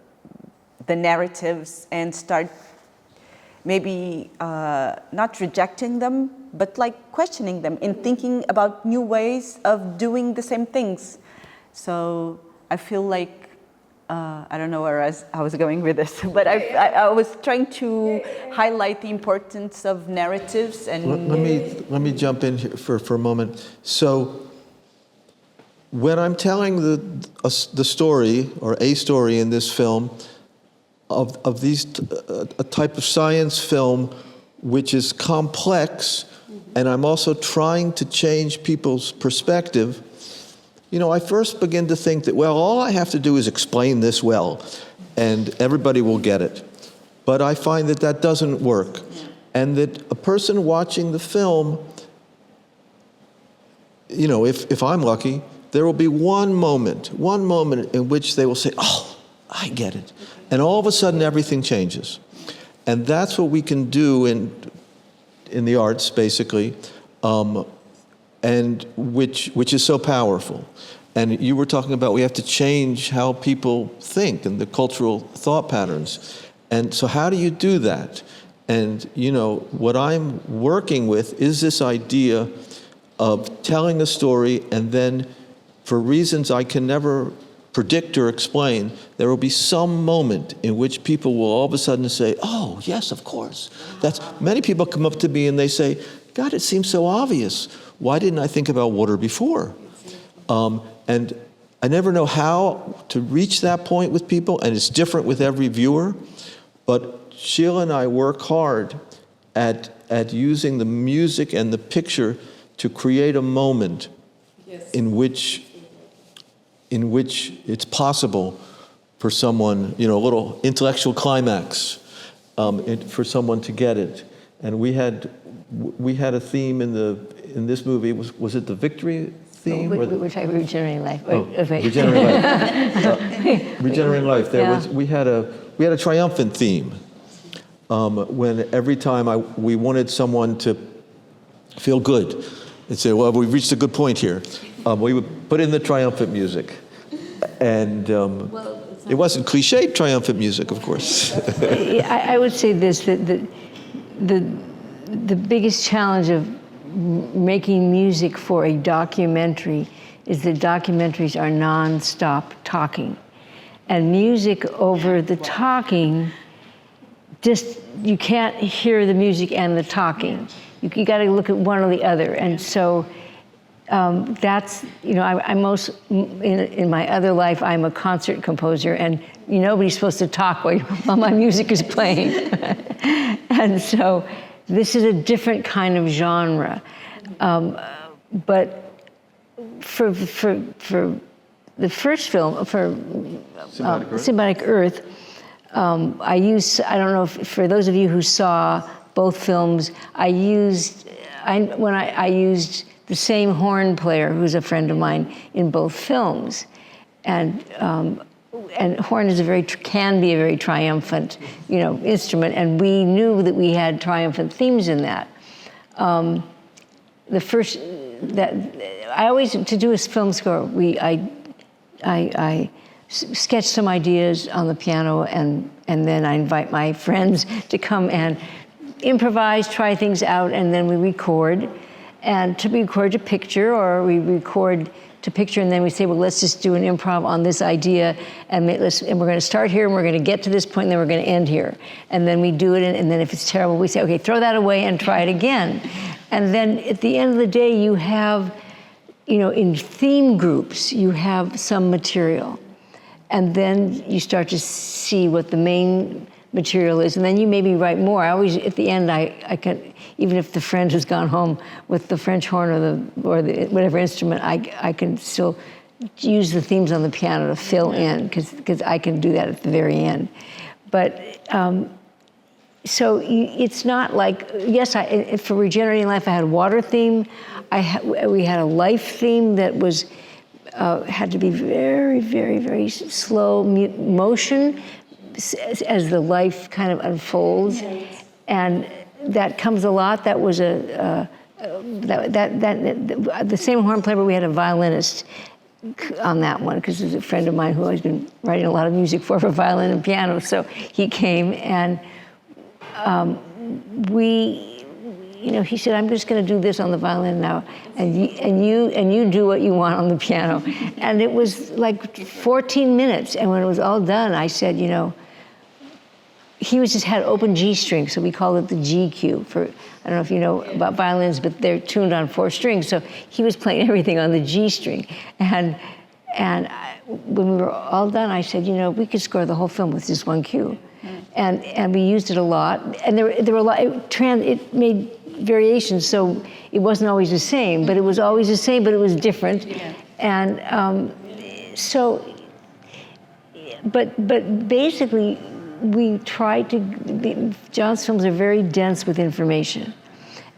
narratives and start maybe not rejecting them, but like questioning them and thinking about new ways of doing the same things. So I feel like, I don't know where I was going with this, but I was trying to highlight the importance of narratives. And let me jump in here for a moment. So when I'm telling the story, or a story in this film, of these a type of science film which is complex, and I'm also trying to change people's perspective, I first begin to think that, well, all I have to do is explain this well, and everybody will get it. But I find that doesn't work, and that a person watching the film, if I'm lucky, there will be one moment in which they will say, oh, I get it. And all of a sudden, everything changes. And that's what we can do in the arts, basically, and which is so powerful. And you were talking about we have to change how people think and the cultural thought patterns. And so how do you do that? And, what I'm working with is this idea of telling a story, and then for reasons I can never predict or explain, there will be some moment in which people will all of a sudden say, oh, yes, of course. Many people come up to me and they say, God, it seems so obvious. Why didn't I think about water before? And I never know how to reach that point with people, and it's different with every viewer. But Sheila and I work hard at using the music and the picture to create a moment in which it's possible for someone, a little intellectual climax, for someone to get it. And we had a theme in this movie. Was it the victory theme? We're talking regenerating life. Regenerating life. Regenerating life. We had a triumphant theme. When every time we wanted someone to feel good and say, well, we've reached a good point here, we would put in the triumphant music. And it wasn't cliched triumphant music, of course. I would say this, that the biggest challenge of making music for a documentary is that documentaries are non-stop talking. And music over the talking, you can't hear the music and the talking. You got to look at one or the other. And so that's, I'm in my other life, I'm a concert composer, and nobody's supposed to talk while my music is playing. And so this is a different kind of genre. But for the first film, for Symbiotic Earth, I don't know if, for those of you who saw both films. I used the same horn player, who's a friend of mine, in both films, and horn is can be a very triumphant, instrument, and we knew that we had triumphant themes in that. To do a film score, I sketch some ideas on the piano, and then I invite my friends to come and improvise, try things out, and then we record. And to record to picture, or we record to picture, and then we say, well, let's just do an improv on this idea, and we're going to start here, and we're going to get to this point, and then we're going to end here. And then we do it, and then if it's terrible, we say, okay, throw that away and try it again. And then at the end of the day, you have, in theme groups, you have some material. And then you start to see what the main material is, and then you maybe write more. I always, at the end, I can, even if the friend has gone home with the French horn or the whatever instrument, I can still use the themes on the piano to fill in, because I can do that at the very end. But so it's not like, yes, for Regenerating Life, I had a water theme. We had a life theme that was had to be very, very, very slow motion as the life kind of unfolds, and that comes a lot. That was the same horn player, but we had a violinist on that one, because there's a friend of mine who I've been writing a lot of music for violin and piano. So he came, and he said, I'm just going to do this on the violin now, and you do what you want on the piano. And it was like 14 minutes, and when it was all done, I said, he just had open G string, so we call it the G cue. I don't know if you know about violins, but they're tuned on 4 strings, so he was playing everything on the G string. And when we were all done, I said, we could score the whole film with just one cue. And we used it a lot, and there were a lot. It made variations, so it wasn't always the same, but it was always the same, but it was different. Yeah. And but basically, we tried to. John's films are very dense with information,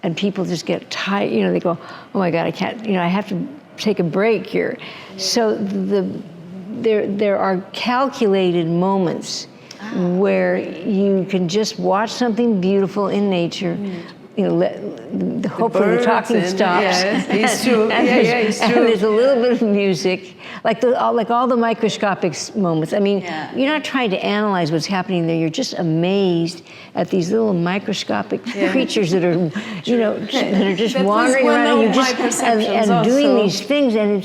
and people just get tired. They go, "Oh my God, I can't. I have to take a break here." So there are calculated moments where you can just watch something beautiful in nature. Hopefully the talking stops. Yes, it's true. It's true. And there's a little bit of music, like all the microscopic moments. I mean, you're not trying to analyze what's happening there. You're just amazed at these little microscopic creatures that are, that are just wandering around, and doing these things. And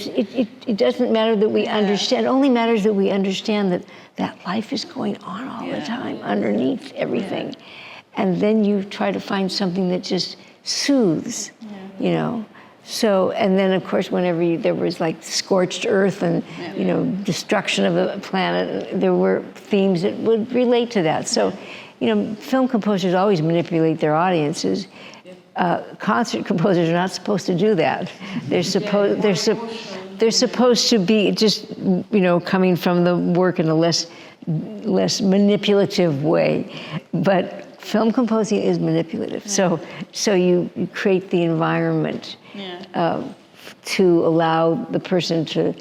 it doesn't matter that we understand. It only matters that we understand that life is going on all the time underneath everything. And then you try to find something that just soothes, So, and then of course, whenever there was like scorched earth and, destruction of a planet, there were themes that would relate to that. So, film composers always manipulate their audiences. Concert composers are not supposed to do that. They're supposed to be just, coming from the work in a less manipulative way. But film composing is manipulative. So you create the environment to allow the person to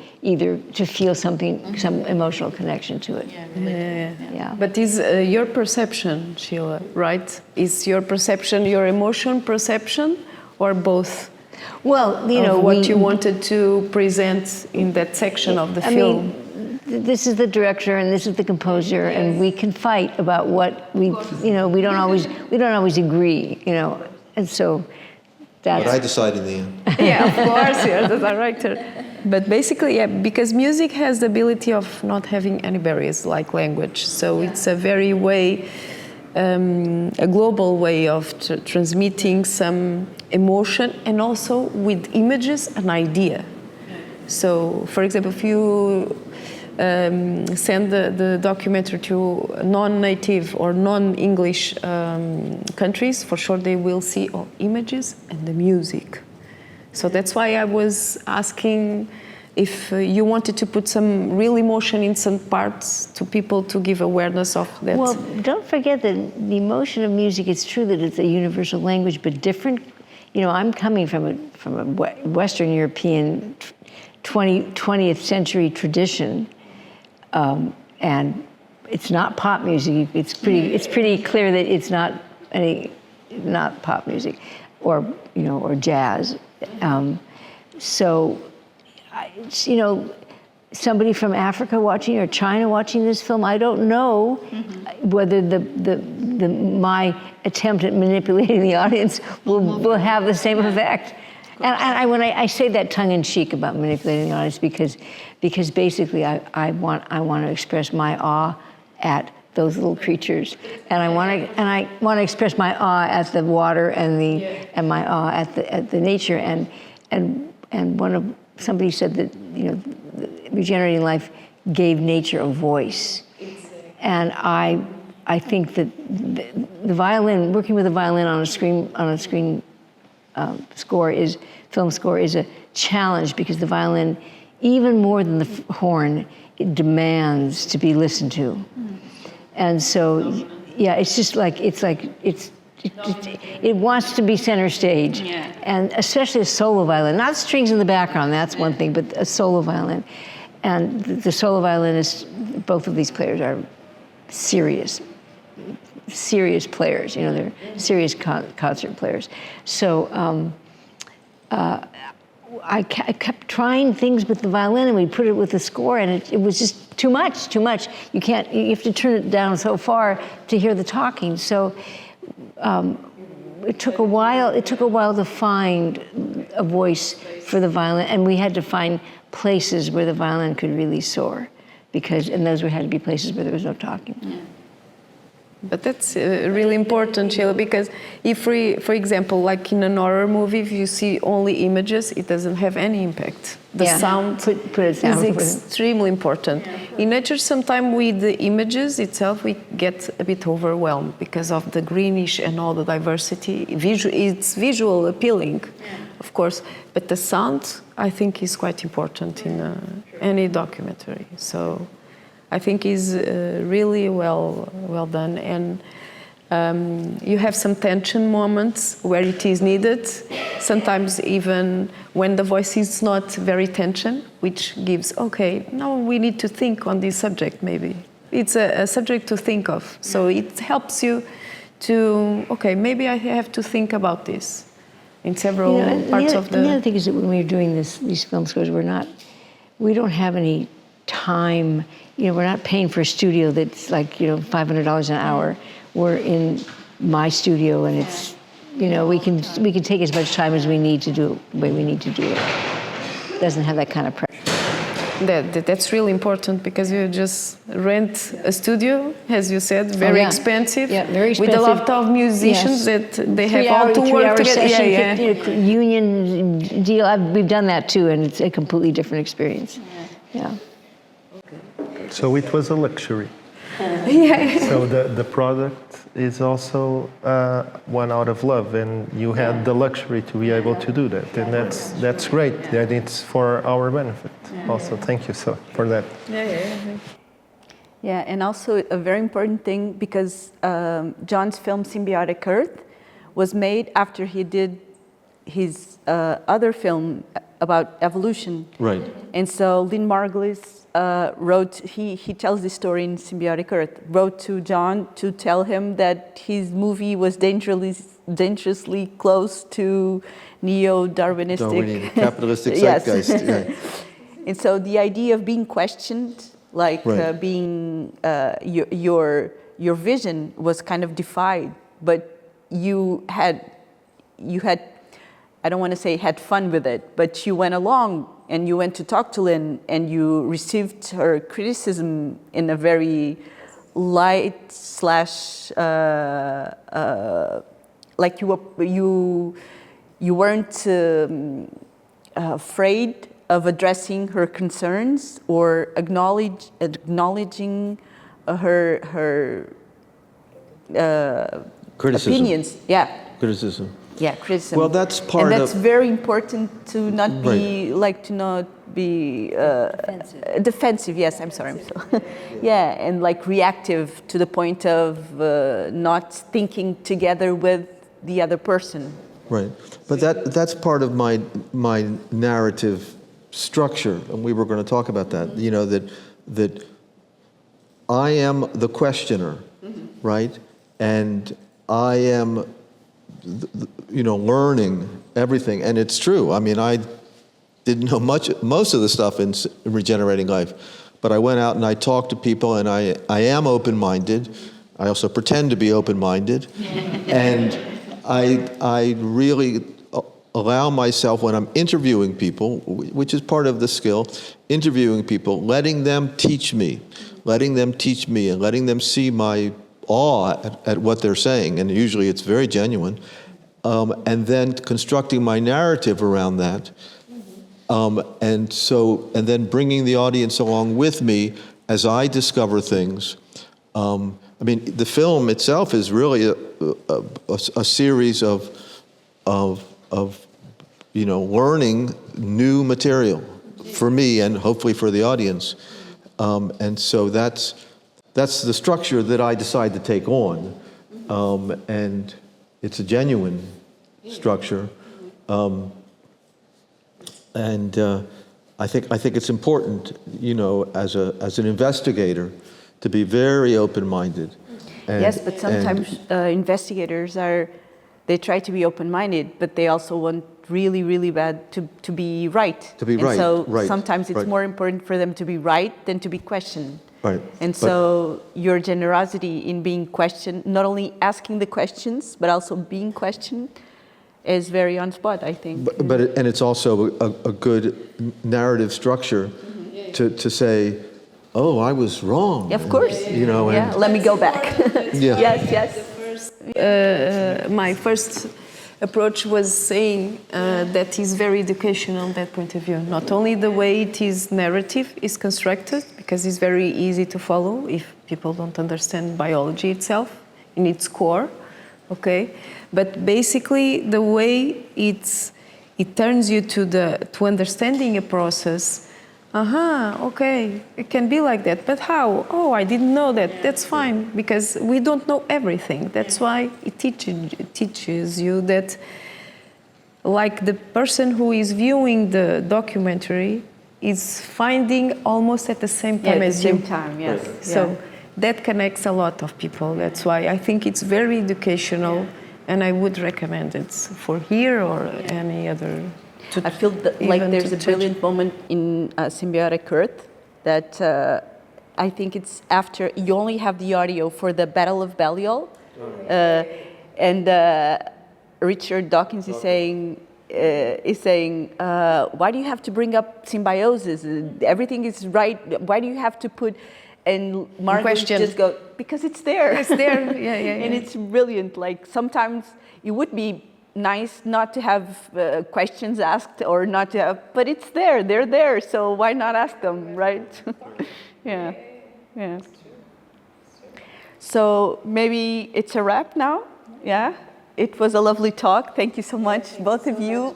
feel something, some emotional connection to it. Yeah. But is your perception, Sheila, right? Is your perception your emotion perception, or both? Well, what you wanted to present in that section of the film. This is the director and this is the composer, and we can fight about what we don't always agree, and so that's. But I decide in the end. Yeah, of course, you're the director. But basically, because music has the ability of not having any barriers like language, so it's a very a global way of transmitting some emotion, and also with images, an idea. So, for example, if you send the documentary to non-native or non-English countries, for sure they will see images and the music. So that's why I was asking if you wanted to put some real emotion in some parts to people to give awareness of that. Well, don't forget that the emotion of music, it's true that it's a universal language, but different. You know, I'm coming from a Western European 20th century tradition, and it's not pop music. It's pretty clear that it's not pop music, or or jazz. So, you know, somebody from Africa watching or China watching this film, I don't know whether my attempt at manipulating the audience will have the same effect. And when I say that tongue in cheek about manipulating the audience, because basically I want to express my awe at those little creatures, and I want to express my awe at the water and my awe at the nature, and somebody said that regenerating life gave nature a voice, and I think that the violin, working with a violin on a screen film score is a challenge, because the violin, even more than the horn, it demands to be listened to. And so, yeah, it's just like it wants to be center stage, and especially a solo violin, not strings in the background. That's one thing, but a solo violin, and the solo violinists, both of these players are serious players. They're serious concert players. So I kept trying things with the violin, and we put it with the score, and it was just too much. You have to turn it down so far to hear the talking. So it took a while to find a voice for the violin, and we had to find places where the violin could really soar, and those had to be places where there was no talking. Yeah. But that's really important, Sheila, because if we, for example, like in an horror movie, if you see only images, it doesn't have any impact. The sound is extremely important. In nature, sometimes with the images itself, we get a bit overwhelmed because of the greenish and all the diversity. It's visual appealing, of course, but the sound, I think, is quite important in any documentary. So I think is really well done, and you have some tension moments where it is needed, sometimes even when the voice is not very tension, which gives, okay, now we need to think on this subject maybe. It's a subject to think of, so it helps you to, okay, maybe I have to think about this in several parts of the... The other thing is that when we're doing these film scores, we don't have any time. We're not paying for a studio that's like, $500 an hour. We're in my studio, and it's, we can take as much time as we need to do it the way we need to do it. It doesn't have that kind of pressure. That's really important, because you just rent a studio, as you said, very expensive. Yeah, very expensive. With a lot of musicians that they have all to work together. Union deal. We've done that too, and it's a completely different experience. Yeah. So it was a luxury. So the product is also one out of love, and you had the luxury to be able to do that, and that's great. That it's for our benefit. Also, thank you for that. Yeah, and also a very important thing, because John's film Symbiotic Earth was made after he did his other film about evolution. Right. And so Lynn Margulis wrote, he tells this story in Symbiotic Earth, wrote to John to tell him that his movie was dangerously close to neo-Darwinistic capitalistic zeitgeist. Right. And so the idea of being questioned, like being your vision was kind of defied, but you had I don't want to say had fun with it, but you went along and you went to talk to Lynn, and you received her criticism in a very light / like you weren't afraid of addressing her concerns or acknowledging her criticism. opinions. Yeah. Criticism. Yeah, criticism. Well, that's part and that's of- very important to not be defensive. Yes, I'm sorry. Yeah, and like reactive to the point of not thinking together with the other person. Right, but that's part of my narrative structure, and we were going to talk about that. You know, that I am the questioner, right, and I am, learning everything, and it's true. I mean, I didn't know most of the stuff in regenerating life, but I went out and I talked to people, and I am open-minded. I also pretend to be open-minded, and I really allow myself, when I'm interviewing people, which is part of the skill, interviewing people, letting them teach me, and letting them see my awe at what they're saying, and usually it's very genuine, and then constructing my narrative around that, and then bringing the audience along with me as I discover things. I mean, the film itself is really a series of learning new material for me and hopefully for the audience, and so that's the structure that I decide to take on, and it's a genuine structure, and I think it's important, as an investigator, to be very open-minded. Yes, but sometimes investigators they try to be open-minded, but they also want really, really bad to be right. To be and right, so right, sometimes it's right. more important for them to be right than to be questioned. Right. And so your generosity in being questioned, not only asking the questions, but also being questioned, is very on spot, I think. But it's also a good narrative structure to say, oh, I was wrong. Of course. And let me go back. Yeah. Yes. My first approach was saying that is very educational, that point of view. Not only the way it is narrative is constructed, because it's very easy to follow if people don't understand biology itself in its core, okay? But basically the way it turns you to understanding a process. Okay, it can be like that, but how? Oh, I didn't know that. That's fine, because we don't know everything. That's why it teaches you that, like the person who is viewing the documentary is finding almost at the same time as you. At the same time, yes. Right. So that connects a lot of people. That's why I think it's very educational, and I would recommend it for here or any other. I feel like there's a brilliant moment in Symbiotic Earth that I think it's after you only have the audio for the Battle of Belial, and Richard Dawkins is saying, why do you have to bring up symbiosis? Everything is right. Why do you have to put? And Margaret just go, because it's there. It's there. Yeah. And it's brilliant. Like sometimes it would be nice not to have questions asked or not to have, but it's there, they're there, so why not ask them, right? Yeah. So maybe it's a wrap now, yeah? It was a lovely talk. Thank you so much, both of you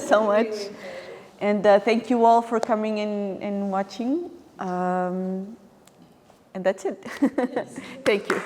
so much. And thank you all for coming in and watching. And that's it. Thank you.